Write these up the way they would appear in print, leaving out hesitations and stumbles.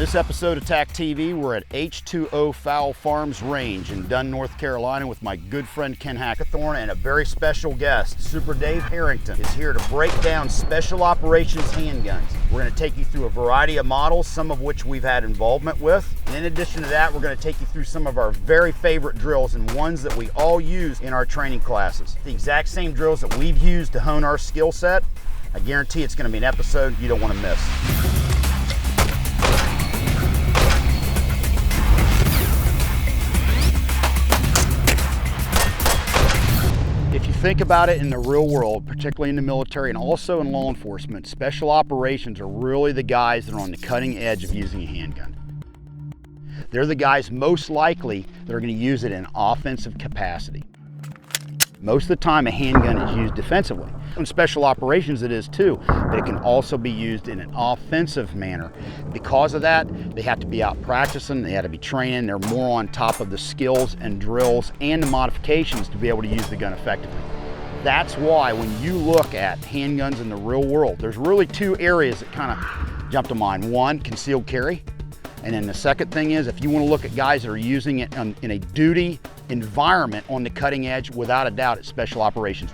this episode of TAC-TV, we're at H2O Fowl Farms Range in Dunn, North Carolina with my good friend Ken Hackathorn and a very special guest. Super Dave Harrington is here to break down special operations handguns. We're going to take you through a variety of models, some of which we've had involvement with. And in addition to that, we're going to take you through some of our very favorite drills and ones that we all use in our training classes. The exact same drills that we've used to hone our skill set. I guarantee it's going to be an episode you don't want to miss. If you think about it in the real world, particularly in the military and also in law enforcement, special operations are really the guys that are on the cutting edge of using a handgun. They're the guys most likely that are going to use it in offensive capacity. Most of the time a handgun is used defensively. In special operations it is too, but it can also be used in an offensive manner. Because of that, they have to be out practicing, they have to be training, they're more on top of the skills and drills and the modifications to be able to use the gun effectively. That's why when you look at handguns in the real world, there's really two areas that kind of jump to mind. One, concealed carry. And then the second thing is, if you want to look at guys that are using it in a duty environment on the cutting edge, without a doubt, it's special operations.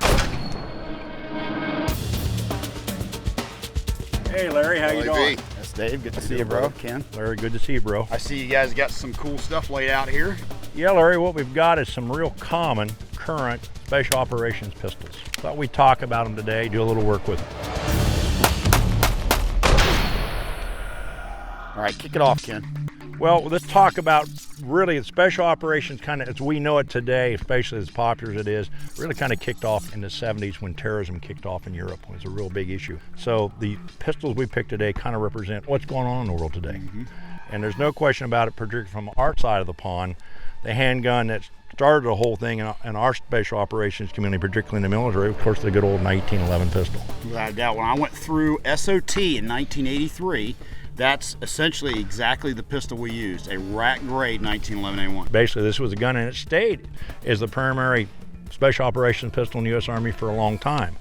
Hey Larry, how you doing? That's Dave, good to see you, bro. Ken. Larry, good to see you, bro. I see you guys got some cool stuff laid out here. Yeah, Larry, what we've got is some real common, current special operations pistols. Thought we'd talk about them today, do a little work with them. All right, kick it off, Ken. Well, let's talk about really the special operations kind of as we know it today, especially as popular as it is, really kind of kicked off in the 70s when terrorism kicked off in Europe. It was a real big issue. So the pistols we picked today kind of represent what's going on in the world today. Mm-hmm. And there's no question about it, particularly from our side of the pond, the handgun that started the whole thing in our special operations community, particularly in the military, of course, the good old 1911 pistol. Without a doubt, when I went through SOT in 1983, that's essentially exactly the pistol we used, a rack grade 1911A1. Basically, this was a gun and it stayed as the primary special operations pistol in the U.S. Army for a long time.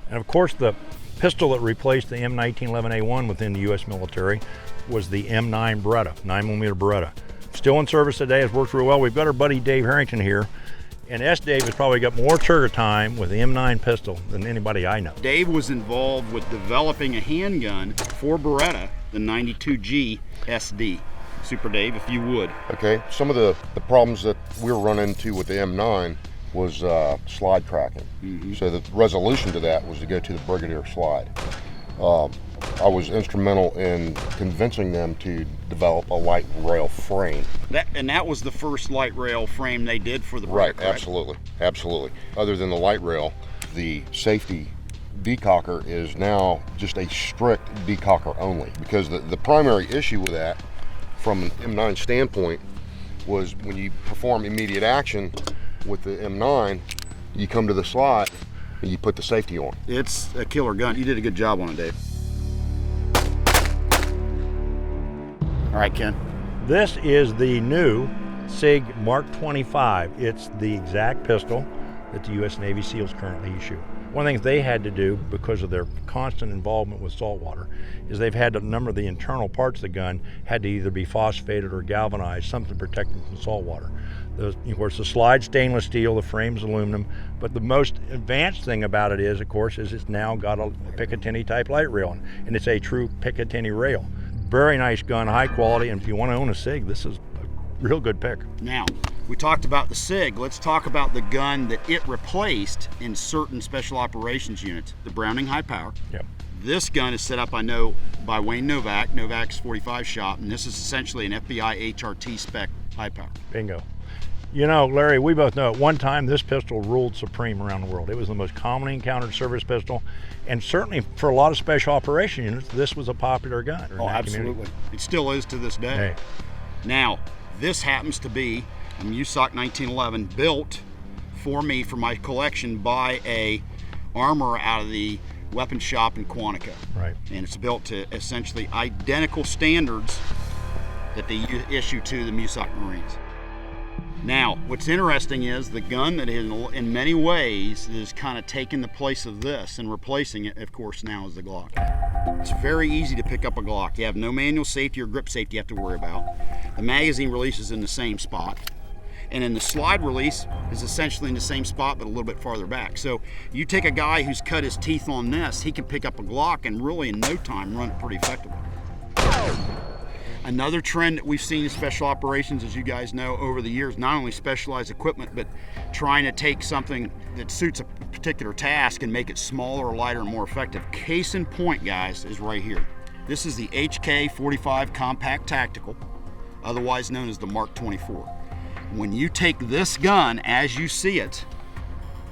And of course, the pistol that replaced the M1911A1 within the U.S. military was the M9 Beretta, 9mm Beretta. Still in service today, has worked real well. We've got our buddy Dave Harrington here. And Dave has probably got more trigger time with the M9 pistol than anybody I know. Dave was involved with developing a handgun for Beretta, the 92G SD. Super Dave, if you would. Okay, some of the problems that we were running into with the M9 was slide tracking. Mm-hmm. So the resolution to that was to go to the Brigadier slide. I was instrumental in convincing them to develop a light rail frame. That was the first light rail frame they did for the Beretta, right? Absolutely. Other than the light rail, the safety decocker is now just a strict decocker only, because the primary issue with that from an M9 standpoint was when you perform immediate action with the M9, you come to the slot and you put the safety on. It's a killer gun. You did a good job on it, Dave. All right, Ken. This is the new Sig Mark 25. It's the exact pistol that the U.S. Navy SEALs currently issue. One of the things they had to do, because of their constant involvement with saltwater, is they've had a number of the internal parts of the gun had to either be phosphated or galvanized, something to protect them from saltwater. Of course, the slide stainless steel, the frame's aluminum, but the most advanced thing about it is, of course, is it's now got a Picatinny type light rail, and it's a true Picatinny rail. Very nice gun, high quality, and if you want to own a SIG, this is a real good pick. Now, we talked about the SIG. Let's talk about the gun that it replaced in certain special operations units, the Browning High Power. Yep. This gun is set up, I know, by Wayne Novak, Novak's 45 shop, and this is essentially an FBI HRT spec high power. Bingo. You know, Larry, we both know at one time this pistol ruled supreme around the world. It was the most commonly encountered service pistol, and certainly for a lot of special operation units, this was a popular gun. Oh, absolutely. Community. It still is to this day. Hey. Now, this happens to be a MUSOC 1911 built for me for my collection by a armorer out of the weapons shop in Quantico. Right. And it's built to essentially identical standards that they issue to the MUSOC Marines. Now, what's interesting is the gun that in many ways is kind of taking the place of this and replacing it, of course, now is the Glock. It's very easy to pick up a Glock. You have no manual safety or grip safety you have to worry about. The magazine release is in the same spot. And then the slide release is essentially in the same spot, but a little bit farther back. So you take a guy who's cut his teeth on this, he can pick up a Glock and really in no time run it pretty effectively. Another trend that we've seen in special operations, as you guys know, over the years, not only specialized equipment, but trying to take something that suits a particular task and make it smaller, lighter, and more effective. Case in point, guys, is right here. This is the HK-45 Compact Tactical, otherwise known as the Mark 24. When you take this gun as you see it,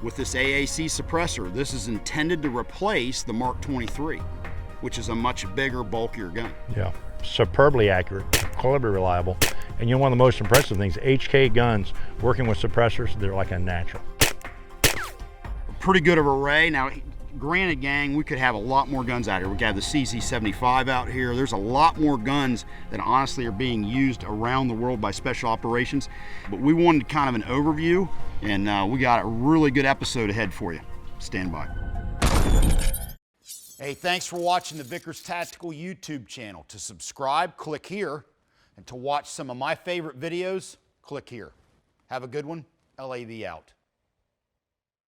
with this AAC suppressor, this is intended to replace the Mark 23, which is a much bigger, bulkier gun. Yeah. Superbly accurate, incredibly reliable, and one of the most impressive things, HK guns working with suppressors, they're like a natural. Pretty good of array. Now, granted, gang, we could have a lot more guns out here. We got the CZ75 out here. There's a lot more guns that honestly are being used around the world by special operations, but we wanted kind of an overview, and we got a really good episode ahead for you. Stand by. Hey, thanks for watching the Vickers Tactical YouTube channel. To subscribe, click here. And to watch some of my favorite videos, click here. Have a good one. LAV out.